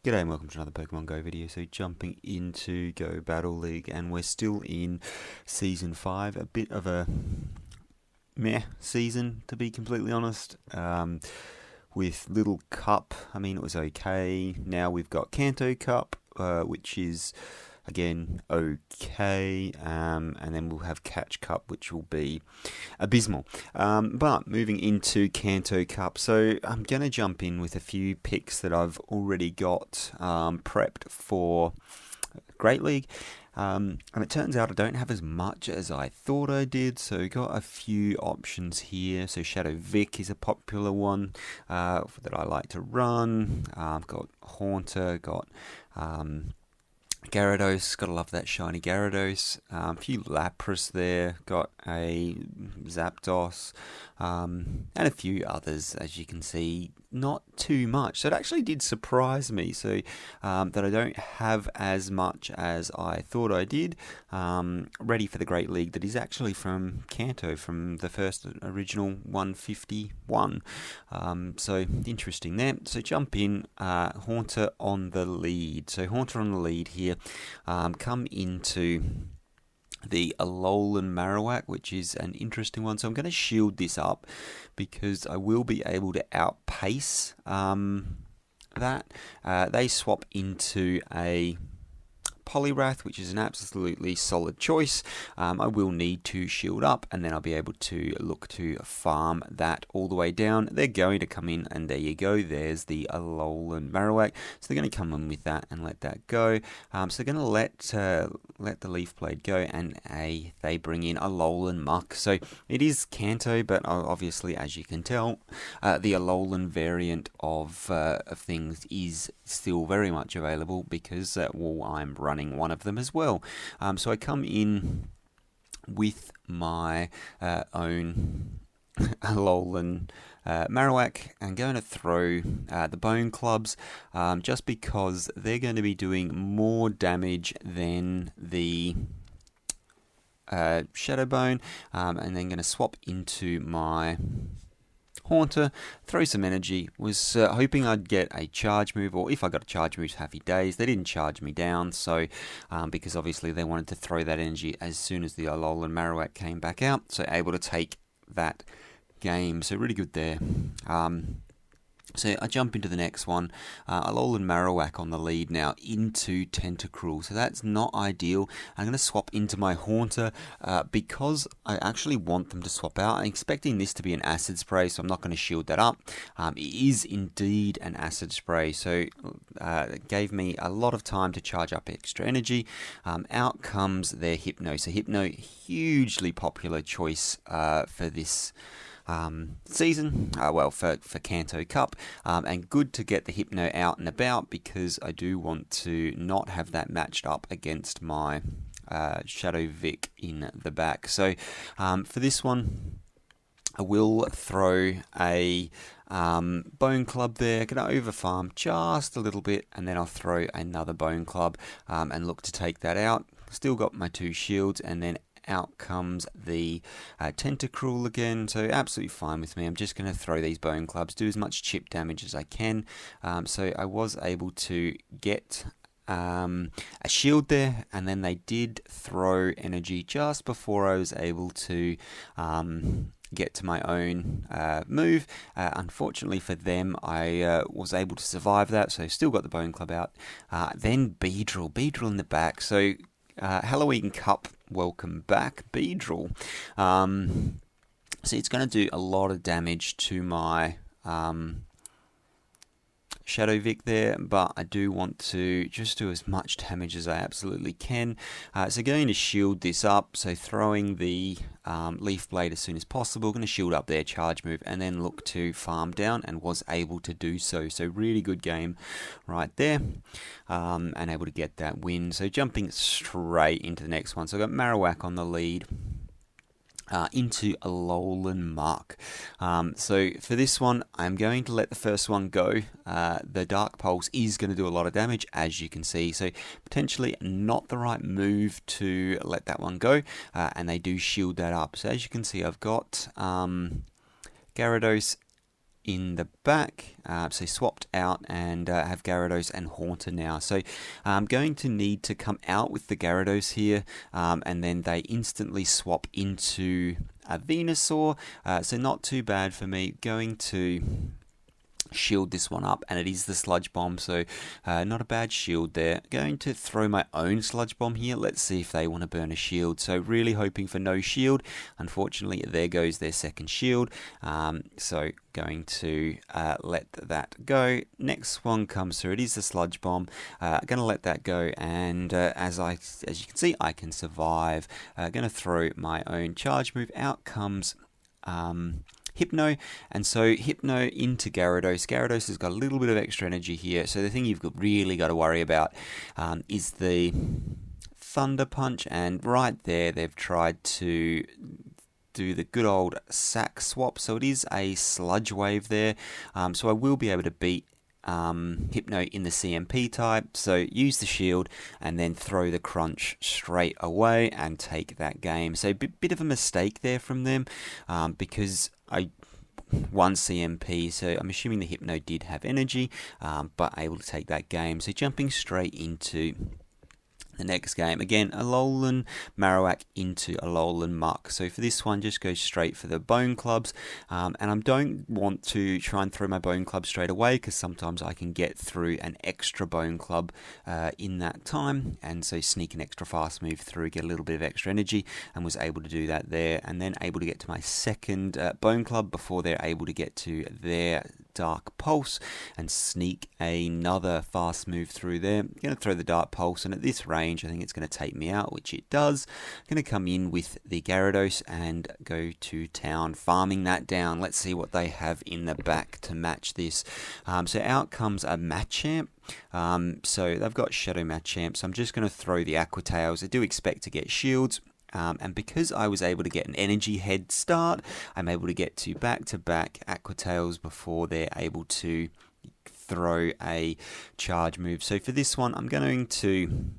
G'day and welcome to another Pokemon Go video. So jumping into Go Battle League, and we're still in Season 5. A bit of a meh season, to be completely honest. With Little Cup, I mean, it was okay. Now we've got Kanto Cup, which is, again, okay. And then we'll have Catch Cup, which will be abysmal. But moving into Kanto Cup, so I'm going to jump in with a few picks that I've already got prepped for Great League. And it turns out I don't have as much as I thought I did, so got a few options here. So Shadow Vic is a popular one that I like to run. I've got Haunter, got Gyarados, gotta love that shiny Gyarados. A few Lapras there, got a Zapdos, and a few others, as you can see. Not too much, so it actually did surprise me. So that I don't have as much as I thought I did. Ready for the Great League that is actually from Kanto, from the first original 151. So interesting there. So jump in, Haunter on the lead. So Haunter on the lead here. Come into the Alolan Marowak, which is an interesting one. So I'm going to shield this up because I will be able to outpace that. They swap into a Poliwrath, which is an absolutely solid choice. I will need to shield up, and then I'll be able to look to farm that all the way down. They're going to come in, and there you go. There's the Alolan Marowak. So they're going to come in with that and let that go. So they're going to let the Leaf Blade go, and they bring in Alolan Muck. So it is Kanto, but obviously, as you can tell, the Alolan variant of things is still very much available because I'm running one of them as well. So I come in with my own Alolan Marowak and going to throw the Bone Clubs just because they're going to be doing more damage than the Shadow Bone, and then going to swap into my Haunter, throw some energy. Was hoping I'd get a charge move, or if I got a charge move, happy days. They didn't charge me down, so because obviously they wanted to throw that energy as soon as the Alolan Marowak came back out, so able to take that game. So really good there. So I jump into the next one, Alolan Marowak on the lead now into Tentacruel, so that's not ideal. I'm going to swap into my Haunter because I actually want them to swap out. I'm expecting this to be an Acid Spray, so I'm not going to shield that up. It is indeed an Acid Spray, so it gave me a lot of time to charge up extra energy. Out comes their Hypno, so Hypno, hugely popular choice for this season, for Kanto Cup, and good to get the Hypno out and about because I do want to not have that matched up against my Shadow Vic in the back. So for this one, I will throw a Bone Club there. Going to over farm just a little bit, and then I'll throw another Bone Club and look to take that out. Still got my two shields, and then out comes the Tentacruel again, so absolutely fine with me. I'm just going to throw these Bone Clubs, do as much chip damage as I can. So I was able to get a shield there, and then they did throw energy just before I was able to get to my own move. Unfortunately for them, I was able to survive that, so still got the Bone Club out. Then Beedrill in the back, so Halloween Cup, welcome back, Beedrill. So it's going to do a lot of damage to my Shadow Vic there, but I do want to just do as much damage as I absolutely can. So going to shield this up, so throwing the Leaf Blade as soon as possible, going to shield up their charge move and then look to farm down, and was able to do so. So really good game right there, and able to get that win. So jumping straight into the next one. So I've got Marowak on the lead. Into Alolan Muck. So for this one, I'm going to let the first one go. The Dark Pulse is going to do a lot of damage, as you can see. So potentially not the right move to let that one go. And they do shield that up. So as you can see, I've got Gyarados in the back, so swapped out and have Gyarados and Haunter now. So I'm going to need to come out with the Gyarados here, and then they instantly swap into a Venusaur, so not too bad for me. Going to shield this one up, and it is the Sludge Bomb, so not a bad shield there. Going to throw my own Sludge Bomb here. Let's see if they want to burn a shield. So really hoping for no shield. Unfortunately, there goes their second shield. So going to let that go. Next one comes through. It is the Sludge Bomb. Going to let that go, and as you can see, I can survive. Going to throw my own charge move. Out comes Hypno, and so Hypno into Gyarados. Gyarados has got a little bit of extra energy here, so the thing you've really got to worry about is the Thunder Punch, and right there they've tried to do the good old sack swap, so it is a Sludge Wave there, so I will be able to beat Hypno in the CMP type, so use the shield and then throw the crunch straight away and take that game. So bit of a mistake there from them, because I won CMP, so I'm assuming the Hypno did have energy, but able to take that game. So jumping straight into the next game, again, Alolan Marowak into Alolan Muck. So for this one, just go straight for the Bone Clubs, and I don't want to try and throw my Bone Club straight away, because sometimes I can get through an extra Bone Club in that time, and so sneak an extra fast move through, get a little bit of extra energy, and was able to do that there, and then able to get to my second Bone Club before they're able to get to their Dark Pulse and sneak another fast move through there. I'm going to throw the Dark Pulse, and at this range I think it's going to take me out, which it does. I'm going to come in with the Gyarados and go to town, farming that down. Let's see what they have in the back to match this. So out comes a Machamp. So they've got Shadow Machamp, so I'm just going to throw the Aqua Tails. I do expect to get shields. And because I was able to get an energy head start, I'm able to get to back-to-back Aqua Tails before they're able to throw a charge move. So for this one, I'm going to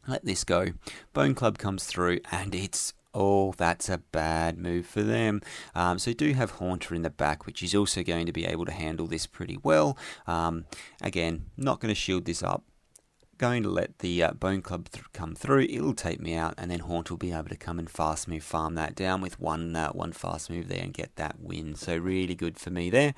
let this go. Bone Club comes through, and it's... oh, that's a bad move for them. So do have Haunter in the back, which is also going to be able to handle this pretty well. Again, not going to shield this up. Going to let the Bone Club come through. It'll take me out, and then Haunter will be able to come and fast move farm that down with one fast move there and get that win. So really good for me there.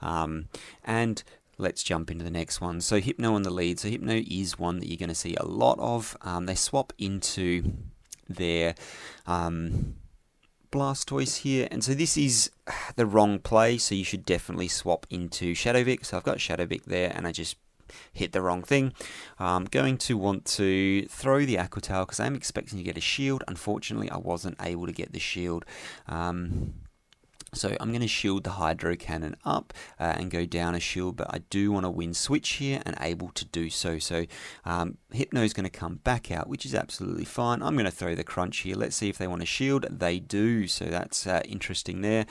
And let's jump into the next one. So Hypno on the lead. So Hypno is one that you're going to see a lot of. They swap into their Blastoise here, and so this is the wrong play, so you should definitely swap into Shadowvic. So I've got Shadowvic there, and I just hit the wrong thing. I'm going to want to throw the Aqua Tail because I'm expecting to get a shield. Unfortunately, I wasn't able to get the shield. So I'm going to shield the Hydro Cannon up and go down a shield, but I do want to win switch here and able to do so. So Hypno's going to come back out, which is absolutely fine. I'm going to throw the Crunch here. Let's see if they want to shield. They do, so that's interesting there.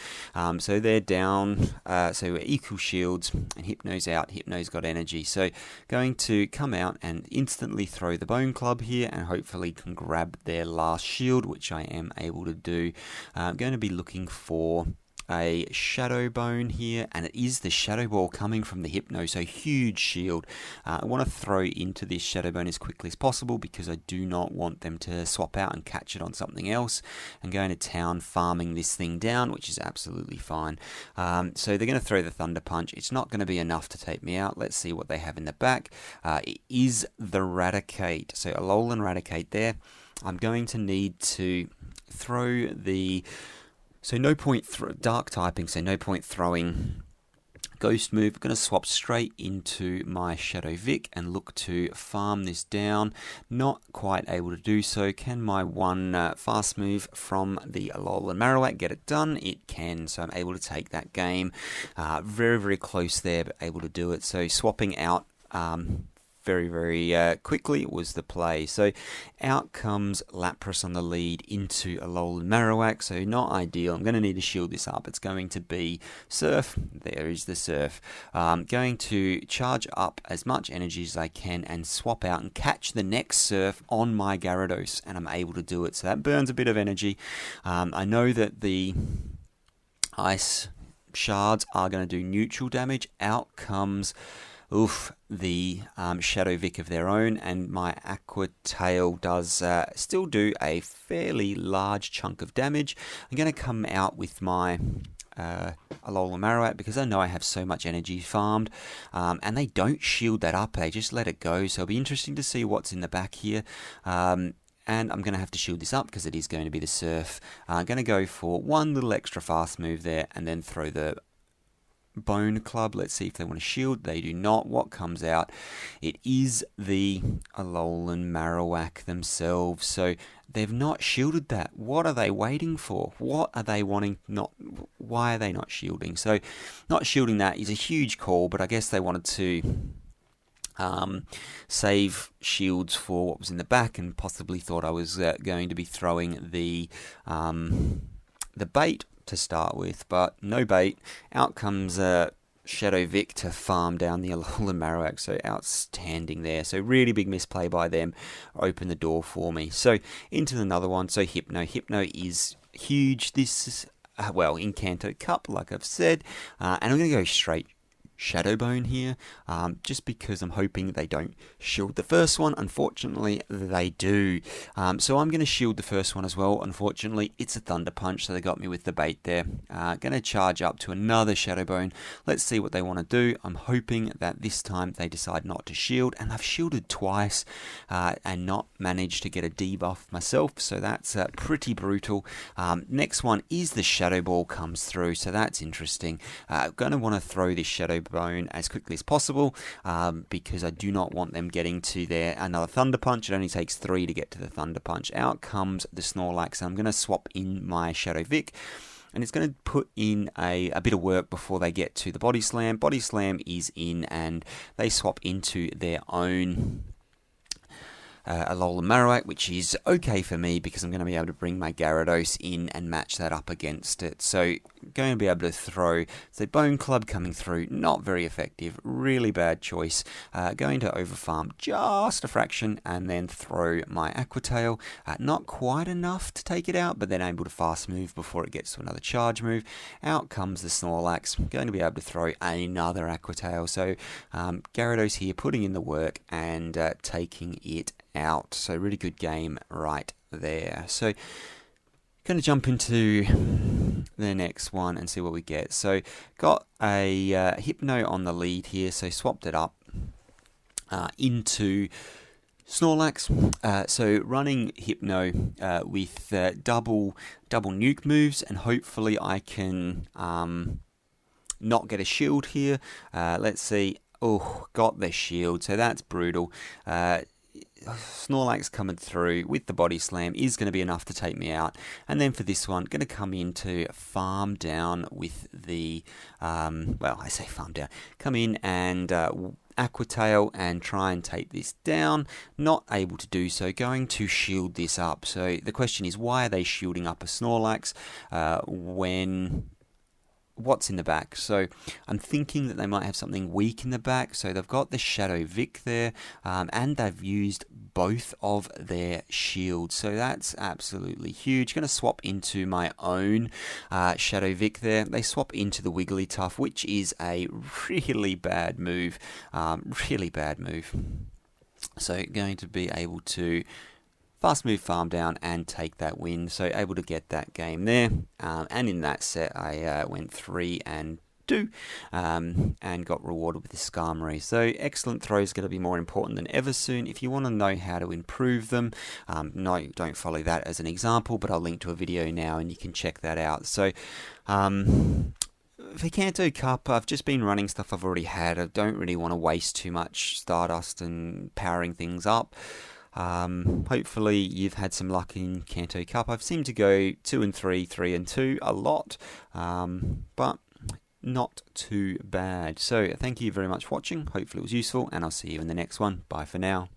So they're down, so we're equal shields, and Hypno's out. Hypno's got energy. So going to come out and instantly throw the Bone Club here, and hopefully can grab their last shield, which I am able to do. I'm going to be looking for a Shadow Bone here, and it is the Shadow Ball coming from the Hypno, so huge shield. I want to throw into this Shadow Bone as quickly as possible because I do not want them to swap out and catch it on something else. I'm going to town farming this thing down, which is absolutely fine. So they're going to throw the Thunder Punch. It's not going to be enough to take me out. Let's see what they have in the back. It is the Raticate, so Alolan Raticate there. I'm going to need to throw the... So no point dark typing, so no point throwing Ghost move. I'm going to swap straight into my Shadow Vic and look to farm this down. Not quite able to do so. Can my one fast move from the Alolan Marowak get it done? It can, so I'm able to take that game. Very, very close there, but able to do it. So swapping out very, very quickly was the play. So out comes Lapras on the lead into Alolan Marowak, so not ideal. I'm going to need to shield this up. It's going to be Surf. There is the Surf. Going to charge up as much energy as I can and swap out and catch the next Surf on my Gyarados, and I'm able to do it. So that burns a bit of energy. I know that the Ice shards are going to do neutral damage. Out comes the Shadow Vic of their own, and my Aqua Tail does still do a fairly large chunk of damage. I'm going to come out with my Alola Marowak because I know I have so much energy farmed, and they don't shield that up, they just let it go, so it'll be interesting to see what's in the back here. And I'm going to have to shield this up because it is going to be the Surf. I'm going to go for one little extra fast move there and then throw the Bone Club. Let's see if they want to shield. They do not. What comes out? It is the Alolan Marowak themselves. So they've not shielded that. What are they waiting for? What are they wanting? Why are they not shielding? So not shielding that is a huge call, but I guess they wanted to save shields for what was in the back, and possibly thought I was going to be throwing the bait to start with, but no bait. Out comes Shadow Vic to farm down the Alolan Marowak, so outstanding there. So really big misplay by them, open the door for me. So into another one, so Hypno. Hypno is huge. This is, well, in Kanto Cup, like I've said, and I'm going to go straight Shadow Bone here, just because I'm hoping they don't shield the first one. Unfortunately, they do. So I'm going to shield the first one as well. Unfortunately, it's a Thunder Punch, so they got me with the bait there. Going to charge up to another Shadow Bone. Let's see what they want to do. I'm hoping that this time they decide not to shield, and I've shielded twice and not managed to get a debuff myself, so that's pretty brutal. Next one is the Shadow Ball comes through, so that's interesting. Going to want to throw this Shadow Bone as quickly as possible because I do not want them getting to another Thunder Punch. It only takes 3 to get to the Thunder Punch. Out comes the Snorlax, and I'm going to swap in my Shadow Vic, and it's going to put in a bit of work before they get to the Body Slam. Body Slam is in, and they swap into their own Alolan Marowak, which is okay for me because I'm going to be able to bring my Gyarados in and match that up against it. So going to be able to throw the Bone Club coming through, not very effective, really bad choice. Going to overfarm just a fraction and then throw my Aqua Tail. Not quite enough to take it out, but then able to fast move before it gets to another charge move. Out comes the Snorlax. Going to be able to throw another Aqua Tail. So Gyarados here putting in the work and taking it out. So really good game right there. So going to jump into the next one and see what we get. So got a Hypno on the lead here, so swapped it up into Snorlax. So running Hypno with double nuke moves, and hopefully I can not get a shield here. Let's see. Oh, got the shield, so that's brutal. Snorlax coming through with the Body Slam is going to be enough to take me out. And then for this one, going to come in to farm down with the, well, I say farm down, come in and Aqua Tail and try and take this down. Not able to do so, going to shield this up. So the question is, why are they shielding up a Snorlax when what's in the back? So I'm thinking that they might have something weak in the back. So they've got the Shadow Vic there, and they've used both of their shields. So that's absolutely huge. Going to swap into my own Shadow Vic there. They swap into the Wigglytuff, which is a really bad move. Really bad move. So going to be able to fast move farm down and take that win. So able to get that game there. And in that set, I went 3 and 2 and got rewarded with the Skarmory. So excellent throws going to be more important than ever soon. If you want to know how to improve them, no, don't follow that as an example, but I'll link to a video now and you can check that out. So for Kanto Cup, I've just been running stuff I've already had. I don't really want to waste too much Stardust and powering things up. Hopefully you've had some luck in Kanto Cup. I've seemed to go 2 and 3, 3 and 2 a lot, but not too bad. So thank you very much for watching. Hopefully it was useful, and I'll see you in the next one. Bye for now.